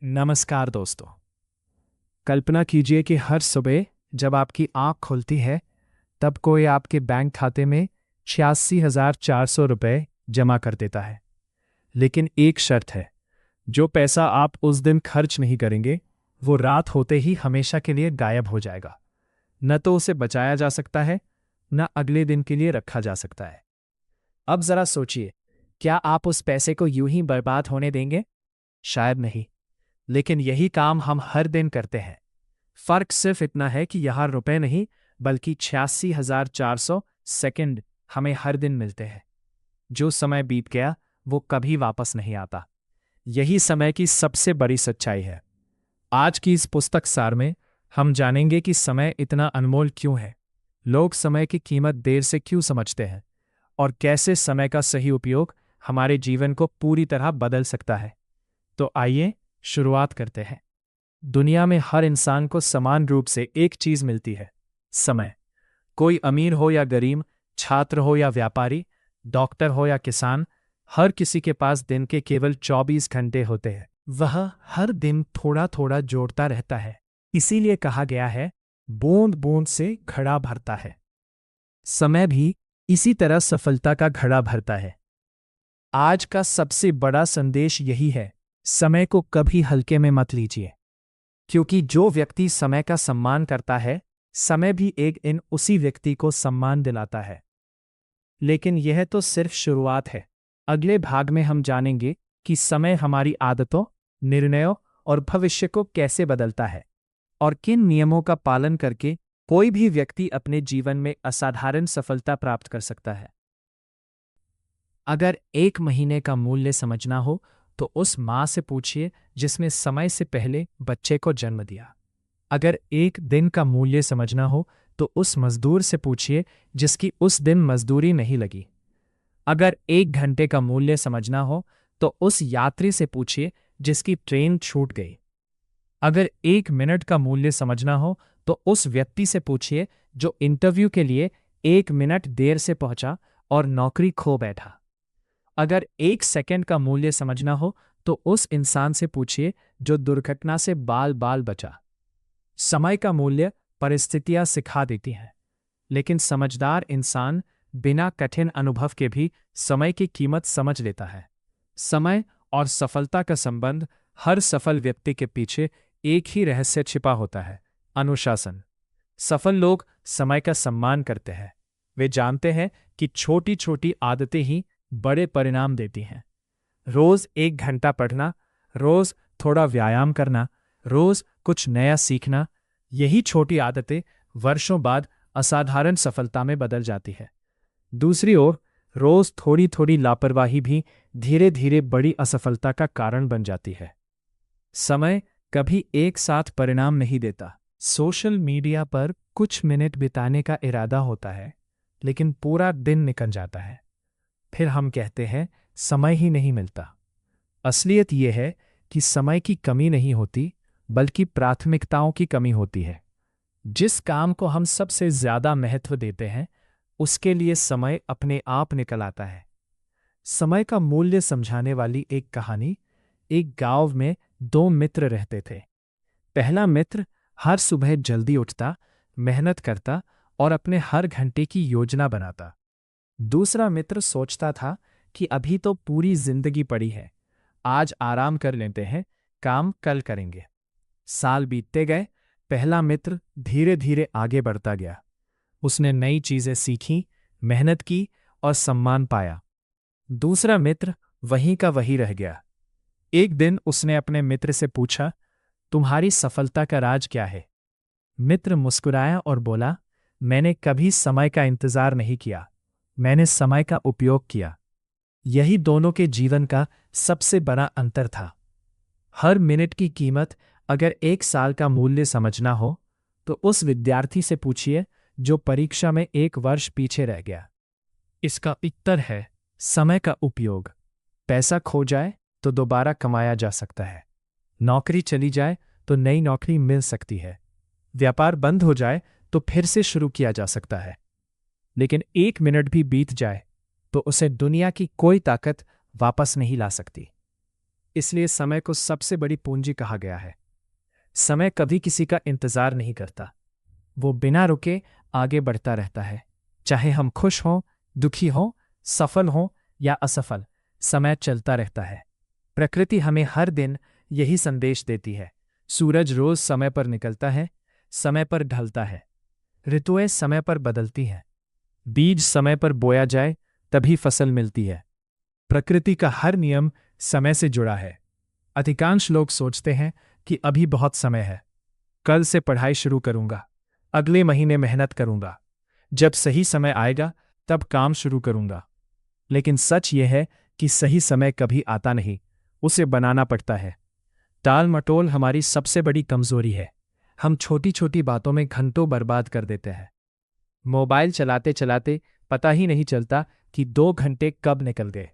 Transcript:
नमस्कार दोस्तों। कल्पना कीजिए कि हर सुबह जब आपकी आंख खुलती है तब कोई आपके बैंक खाते में 86,400 रुपये जमा कर देता है। लेकिन एक शर्त है, जो पैसा आप उस दिन खर्च नहीं करेंगे वो रात होते ही हमेशा के लिए गायब हो जाएगा। न तो उसे बचाया जा सकता है, न अगले दिन के लिए रखा जा सकता है। अब जरा सोचिए, क्या आप उस पैसे को यूं ही बर्बाद होने देंगे? शायद नहीं। लेकिन यही काम हम हर दिन करते हैं। फर्क सिर्फ इतना है कि यहाँ रुपए नहीं बल्कि 86,400 सेकंड हमें हर दिन मिलते हैं। जो समय बीत गया वो कभी वापस नहीं आता। यही समय की सबसे बड़ी सच्चाई है। आज की इस पुस्तक सार में हम जानेंगे कि समय इतना अनमोल क्यों है, लोग समय की कीमत देर से क्यों समझते हैं, और कैसे समय का सही उपयोग हमारे जीवन को पूरी तरह बदल सकता है। तो आइए शुरुआत करते हैं। दुनिया में हर इंसान को समान रूप से एक चीज मिलती है, समय। कोई अमीर हो या गरीब, छात्र हो या व्यापारी, डॉक्टर हो या किसान, हर किसी के पास दिन के केवल 24 घंटे होते हैं। वह हर दिन थोड़ा थोड़ा जोड़ता रहता है। इसीलिए कहा गया है, बूंद बूंद से घड़ा भरता है। समय भी इसी तरह सफलता का घड़ा भरता है। आज का सबसे बड़ा संदेश यही है, समय को कभी हल्के में मत लीजिए। क्योंकि जो व्यक्ति समय का सम्मान करता है, समय भी एक दिन उसी व्यक्ति को सम्मान दिलाता है। लेकिन यह तो सिर्फ शुरुआत है। अगले भाग में हम जानेंगे कि समय हमारी आदतों, निर्णयों और भविष्य को कैसे बदलता है, और किन नियमों का पालन करके कोई भी व्यक्ति अपने जीवन में असाधारण सफलता प्राप्त कर सकता है। अगर 1 महीने का मूल्य समझना हो तो उस माँ से पूछिए जिसने समय से पहले बच्चे को जन्म दिया। अगर 1 दिन का मूल्य समझना हो तो उस मजदूर से पूछिए जिसकी उस दिन मजदूरी नहीं लगी। अगर 1 घंटे का मूल्य समझना हो तो उस यात्री से पूछिए जिसकी ट्रेन छूट गई। अगर 1 मिनट का मूल्य समझना हो तो उस व्यक्ति से पूछिए जो इंटरव्यू के लिए 1 मिनट देर से पहुंचा और नौकरी खो बैठा। अगर 1 सेकंड का मूल्य समझना हो तो उस इंसान से पूछिए जो दुर्घटना से बाल बाल बचा। समय का मूल्य परिस्थितियां सिखा देती हैं, लेकिन समझदार इंसान बिना कठिन अनुभव के भी समय की कीमत समझ लेता है। समय और सफलता का संबंध, हर सफल व्यक्ति के पीछे एक ही रहस्य छिपा होता है, अनुशासन। सफल लोग समय का सम्मान करते हैं। वे जानते हैं कि छोटी छोटी आदतें ही बड़े परिणाम देती हैं। रोज 1 घंटा पढ़ना, रोज थोड़ा व्यायाम करना, रोज कुछ नया सीखना, यही छोटी आदतें वर्षों बाद असाधारण सफलता में बदल जाती है। दूसरी ओर, रोज थोड़ी थोड़ी लापरवाही भी धीरे धीरे बड़ी असफलता का कारण बन जाती है। समय कभी एक साथ परिणाम नहीं देता। सोशल मीडिया पर कुछ मिनट बिताने का इरादा होता है, लेकिन पूरा दिन निकल जाता है। फिर हम कहते हैं समय ही नहीं मिलता। असलियत यह है कि समय की कमी नहीं होती, बल्कि प्राथमिकताओं की कमी होती है। जिस काम को हम सबसे ज्यादा महत्व देते हैं, उसके लिए समय अपने आप निकल आता है। समय का मूल्य समझाने वाली एक कहानी। एक गांव में 2 मित्र रहते थे। पहला मित्र हर सुबह जल्दी उठता, मेहनत करता और अपने हर घंटे की योजना बनाता। दूसरा मित्र सोचता था कि अभी तो पूरी जिंदगी पड़ी है, आज आराम कर लेते हैं, काम कल करेंगे। साल बीतते गए, पहला मित्र धीरे धीरे आगे बढ़ता गया। उसने नई चीजें सीखीं, मेहनत की और सम्मान पाया। दूसरा मित्र वहीं का वहीं रह गया। एक दिन उसने अपने मित्र से पूछा, तुम्हारी सफलता का राज क्या है? मित्र मुस्कुराया और बोला, मैंने कभी समय का इंतजार नहीं किया, मैंने समय का उपयोग किया। यही दोनों के जीवन का सबसे बड़ा अंतर था। हर मिनट की कीमत। अगर 1 साल का मूल्य समझना हो तो उस विद्यार्थी से पूछिए जो परीक्षा में 1 वर्ष पीछे रह गया। इसका उत्तर है समय का उपयोग। पैसा खो जाए तो दोबारा कमाया जा सकता है। नौकरी चली जाए तो नई नौकरी मिल सकती है। व्यापार बंद हो जाए तो फिर से शुरू किया जा सकता है। लेकिन 1 मिनट भी बीत जाए तो उसे दुनिया की कोई ताकत वापस नहीं ला सकती। इसलिए समय को सबसे बड़ी पूंजी कहा गया है। समय कभी किसी का इंतजार नहीं करता। वो बिना रुके आगे बढ़ता रहता है। चाहे हम खुश हों, दुखी हों, सफल हों या असफल, समय चलता रहता है। प्रकृति हमें हर दिन यही संदेश देती है। सूरज रोज समय पर निकलता है, समय पर ढलता है। ऋतुएं समय पर बदलती हैं। बीज समय पर बोया जाए तभी फसल मिलती है। प्रकृति का हर नियम समय से जुड़ा है। अधिकांश लोग सोचते हैं कि अभी बहुत समय है, कल से पढ़ाई शुरू करूंगा, अगले महीने मेहनत करूंगा, जब सही समय आएगा तब काम शुरू करूंगा। लेकिन सच यह है कि सही समय कभी आता नहीं, उसे बनाना पड़ता है। टाल मटोल हमारी सबसे बड़ी कमजोरी है। हम छोटी छोटी बातों में घंटों बर्बाद कर देते हैं। मोबाइल चलाते चलाते पता ही नहीं चलता कि 2 घंटे कब निकल गए।